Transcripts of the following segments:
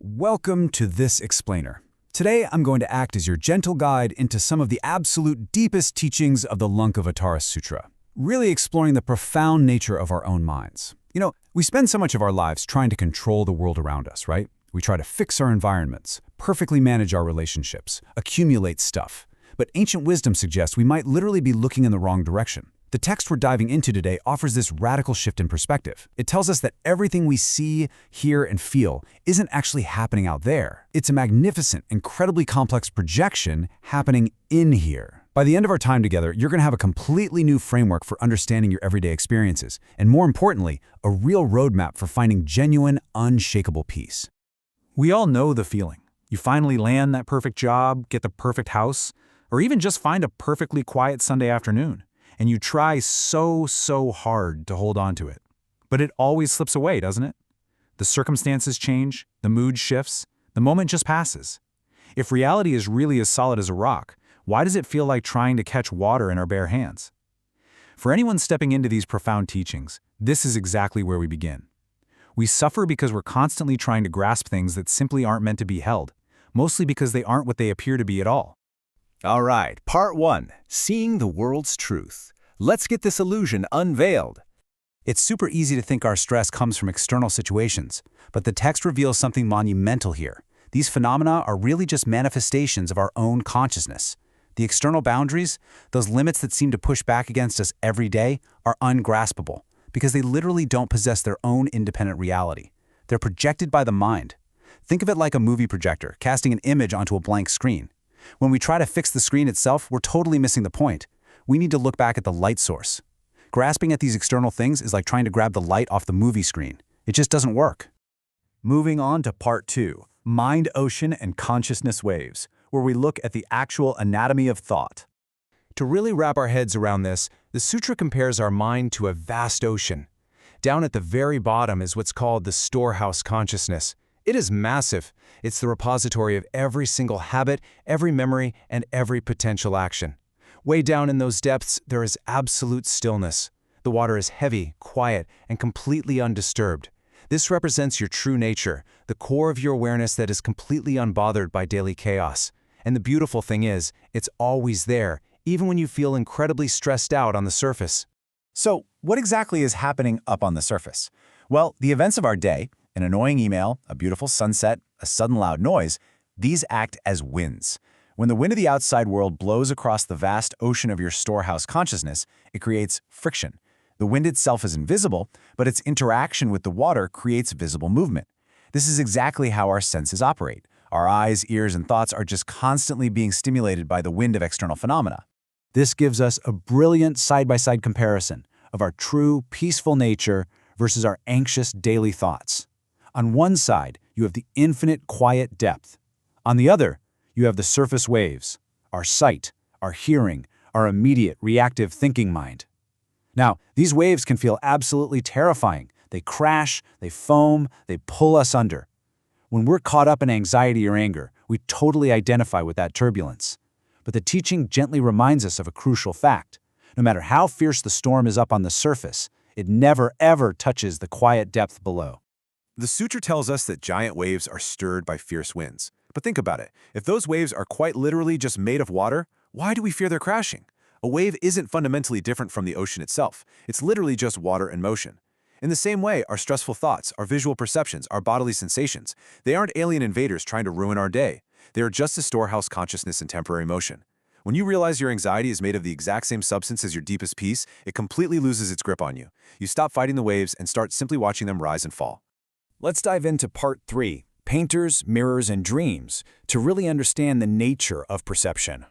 Welcome to This Explainer. Today, I'm going to act as your gentle guide into some of the absolute deepest teachings of the Lankavatara Sutra, really exploring the profound nature of our own minds. We spend so much of our lives trying to control the world around us, right? We try to fix our environments, perfectly manage our relationships, accumulate stuff. But ancient wisdom suggests we might literally be looking in the wrong direction. The text we're diving into today offers this radical shift in perspective. It tells us that everything we see, hear, and feel isn't actually happening out there. It's a magnificent, incredibly complex projection happening in here. By the end of our time together, you're going to have a completely new framework for understanding your everyday experiences, and more importantly, a real roadmap for finding genuine, unshakable peace. We all know the feeling. You finally land that perfect job, get the perfect house, or even just find a perfectly quiet Sunday afternoon. And you try so hard to hold on to it. But it always slips away, doesn't it? The circumstances change, the mood shifts, the moment just passes. If reality is really as solid as a rock, why does it feel like trying to catch water in our bare hands? For anyone stepping into these profound teachings, this is exactly where we begin. We suffer because we're constantly trying to grasp things that simply aren't meant to be held, mostly because they aren't what they appear to be at all. All right, part 1, Seeing the World's Truth. Let's get this illusion unveiled. It's super easy to think our stress comes from external situations, but the text reveals something monumental here. These phenomena are really just manifestations of our own consciousness. The external boundaries, those limits that seem to push back against us every day, are ungraspable because they literally don't possess their own independent reality. They're projected by the mind. Think of it like a movie projector casting an image onto a blank screen. When we try to fix the screen itself, we're totally missing the point. We need to look back at the light source. Grasping at these external things is like trying to grab the light off the movie screen. It just doesn't work. Moving on to part 2, Mind Ocean and Consciousness Waves, where we look at the actual anatomy of thought. To really wrap our heads around this, the sutra compares our mind to a vast ocean. Down at the very bottom is what's called the storehouse consciousness. It is massive. It's the repository of every single habit, every memory, and every potential action. Way down in those depths, there is absolute stillness. The water is heavy, quiet, and completely undisturbed. This represents your true nature, the core of your awareness that is completely unbothered by daily chaos. And the beautiful thing is, it's always there, even when you feel incredibly stressed out on the surface. So, what exactly is happening up on the surface? Well, the events of our day, an annoying email, a beautiful sunset, a sudden loud noise, these act as winds. When the wind of the outside world blows across the vast ocean of your storehouse consciousness, it creates friction. The wind itself is invisible, but its interaction with the water creates visible movement. This is exactly how our senses operate. Our eyes, ears, and thoughts are just constantly being stimulated by the wind of external phenomena. This gives us a brilliant side-by-side comparison of our true, peaceful nature versus our anxious daily thoughts. On one side, you have the infinite quiet depth. On the other, you have the surface waves, our sight, our hearing, our immediate reactive thinking mind. Now, these waves can feel absolutely terrifying. They crash, they foam, they pull us under. When we're caught up in anxiety or anger, we totally identify with that turbulence. But the teaching gently reminds us of a crucial fact. No matter how fierce the storm is up on the surface, it never ever touches the quiet depth below. The sutra tells us that giant waves are stirred by fierce winds. But think about it. If those waves are quite literally just made of water, why do we fear they're crashing? A wave isn't fundamentally different from the ocean itself. It's literally just water in motion. In the same way, our stressful thoughts, our visual perceptions, our bodily sensations, they aren't alien invaders trying to ruin our day. They are just a storehouse consciousness in temporary motion. When you realize your anxiety is made of the exact same substance as your deepest peace, it completely loses its grip on you. You stop fighting the waves and start simply watching them rise and fall. Let's dive into part 3, Painters, Mirrors, and Dreams, to really understand the nature of perception.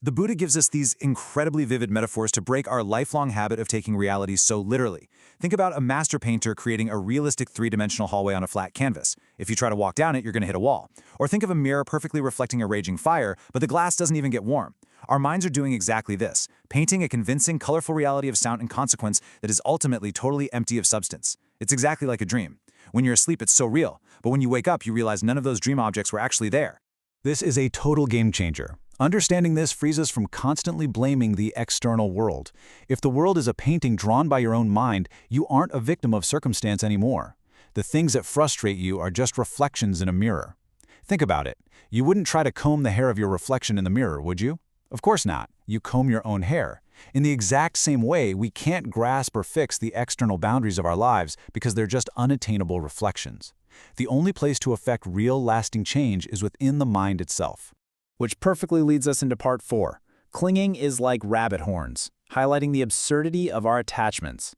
The Buddha gives us these incredibly vivid metaphors to break our lifelong habit of taking reality so literally. Think about a master painter creating a realistic three-dimensional hallway on a flat canvas. If you try to walk down it, you're going to hit a wall. Or think of a mirror perfectly reflecting a raging fire, but the glass doesn't even get warm. Our minds are doing exactly this, painting a convincing, colorful reality of sound and consequence that is ultimately totally empty of substance. It's exactly like a dream. When you're asleep, it's so real, but when you wake up, you realize none of those dream objects were actually there. This is a total game changer. Understanding this frees us from constantly blaming the external world. If the world is a painting drawn by your own mind, you aren't a victim of circumstance anymore. The things that frustrate you are just reflections in a mirror. Think about it. You wouldn't try to comb the hair of your reflection in the mirror, would you? Of course not. You comb your own hair. In the exact same way, we can't grasp or fix the external boundaries of our lives because they're just unattainable reflections. The only place to affect real, lasting change is within the mind itself. Which perfectly leads us into part 4. Clinging is like rabbit horns, highlighting the absurdity of our attachments.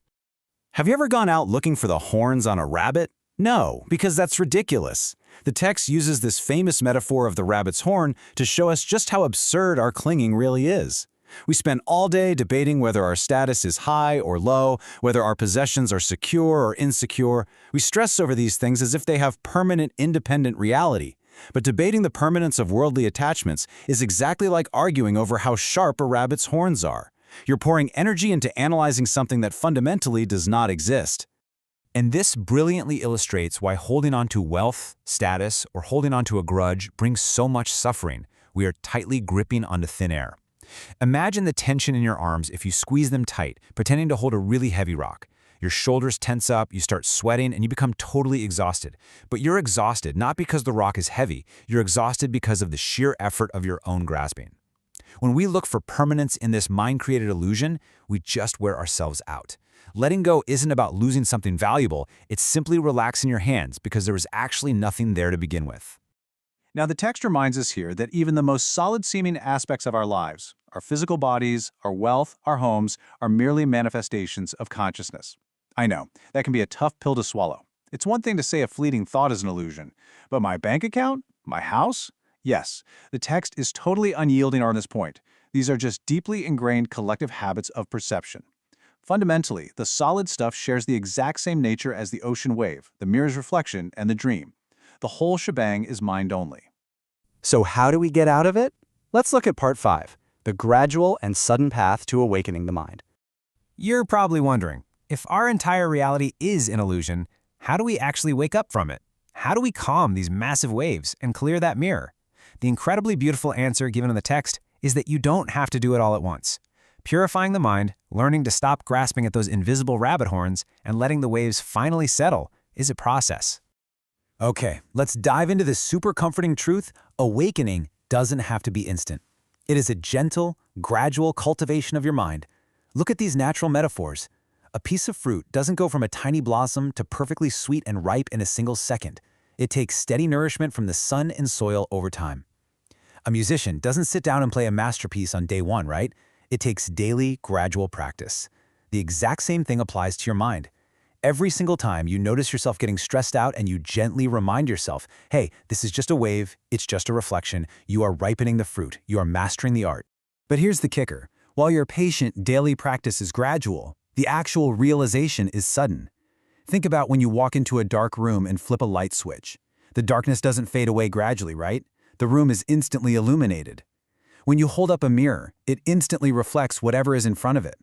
Have you ever gone out looking for the horns on a rabbit? No, because that's ridiculous. The text uses this famous metaphor of the rabbit's horn to show us just how absurd our clinging really is. We spend all day debating whether our status is high or low, whether our possessions are secure or insecure. We stress over these things as if they have permanent, independent reality. But debating the permanence of worldly attachments is exactly like arguing over how sharp a rabbit's horns are. You're pouring energy into analyzing something that fundamentally does not exist. And this brilliantly illustrates why holding on to wealth, status, or holding on to a grudge brings so much suffering. We are tightly gripping onto thin air. Imagine the tension in your arms if you squeeze them tight, pretending to hold a really heavy rock. Your shoulders tense up, you start sweating, and you become totally exhausted. But you're exhausted not because the rock is heavy, you're exhausted because of the sheer effort of your own grasping. When we look for permanence in this mind-created illusion, we just wear ourselves out. Letting go isn't about losing something valuable, it's simply relaxing your hands because there was actually nothing there to begin with. Now, the text reminds us here that even the most solid-seeming aspects of our lives, our physical bodies, our wealth, our homes, are merely manifestations of consciousness. I know, that can be a tough pill to swallow. It's one thing to say a fleeting thought is an illusion, but my bank account? My house? Yes, the text is totally unyielding on this point. These are just deeply ingrained collective habits of perception. Fundamentally, the solid stuff shares the exact same nature as the ocean wave, the mirror's reflection, and the dream. The whole shebang is mind only. So how do we get out of it? Let's look at part 5, the gradual and sudden path to awakening the mind. You're probably wondering, if our entire reality is an illusion, how do we actually wake up from it? How do we calm these massive waves and clear that mirror? The incredibly beautiful answer given in the text is that you don't have to do it all at once. Purifying the mind, learning to stop grasping at those invisible rabbit horns, and letting the waves finally settle is a process. Okay, let's dive into this super comforting truth. Awakening doesn't have to be instant. It is a gentle, gradual cultivation of your mind. Look at these natural metaphors. A piece of fruit doesn't go from a tiny blossom to perfectly sweet and ripe in a single second. It takes steady nourishment from the sun and soil over time. A musician doesn't sit down and play a masterpiece on day one, right? It takes daily, gradual practice. The exact same thing applies to your mind. Every single time you notice yourself getting stressed out and you gently remind yourself, hey, this is just a wave, it's just a reflection, you are ripening the fruit, you are mastering the art. But here's the kicker. While your patient daily practice is gradual, the actual realization is sudden. Think about when you walk into a dark room and flip a light switch. The darkness doesn't fade away gradually, right? The room is instantly illuminated. When you hold up a mirror, it instantly reflects whatever is in front of it.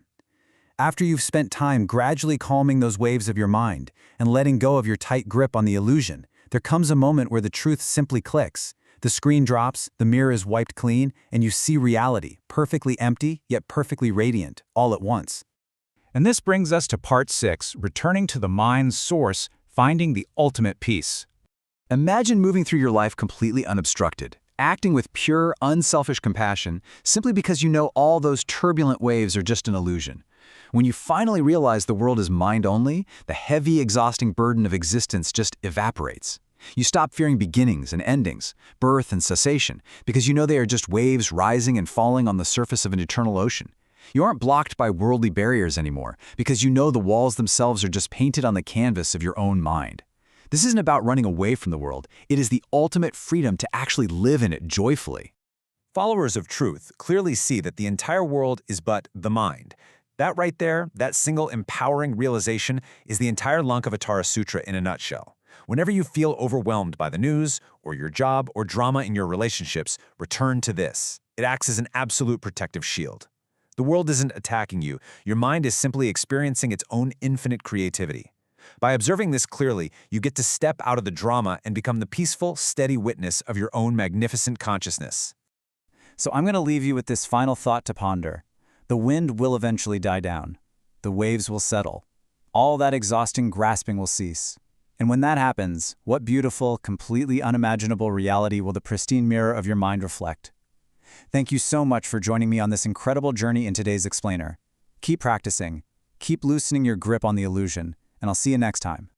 After you've spent time gradually calming those waves of your mind and letting go of your tight grip on the illusion, there comes a moment where the truth simply clicks. The screen drops, the mirror is wiped clean, and you see reality, perfectly empty, yet perfectly radiant, all at once. And this brings us to part 6, returning to the mind's source, finding the ultimate peace. Imagine moving through your life completely unobstructed, acting with pure, unselfish compassion simply because you know all those turbulent waves are just an illusion. When you finally realize the world is mind-only, the heavy, exhausting burden of existence just evaporates. You stop fearing beginnings and endings, birth and cessation, because you know they are just waves rising and falling on the surface of an eternal ocean. You aren't blocked by worldly barriers anymore, because you know the walls themselves are just painted on the canvas of your own mind. This isn't about running away from the world. It is the ultimate freedom to actually live in it joyfully. Followers of truth clearly see that the entire world is but the mind. That right there, that single empowering realization, is the entire Lankavatara Sutra in a nutshell. Whenever you feel overwhelmed by the news, or your job, or drama in your relationships, return to this. It acts as an absolute protective shield. The world isn't attacking you. Your mind is simply experiencing its own infinite creativity. By observing this clearly, you get to step out of the drama and become the peaceful, steady witness of your own magnificent consciousness. So I'm going to leave you with this final thought to ponder. The wind will eventually die down. The waves will settle. All that exhausting grasping will cease. And when that happens, what beautiful, completely unimaginable reality will the pristine mirror of your mind reflect? Thank you so much for joining me on this incredible journey in today's Explainer. Keep practicing, keep loosening your grip on the illusion, and I'll see you next time.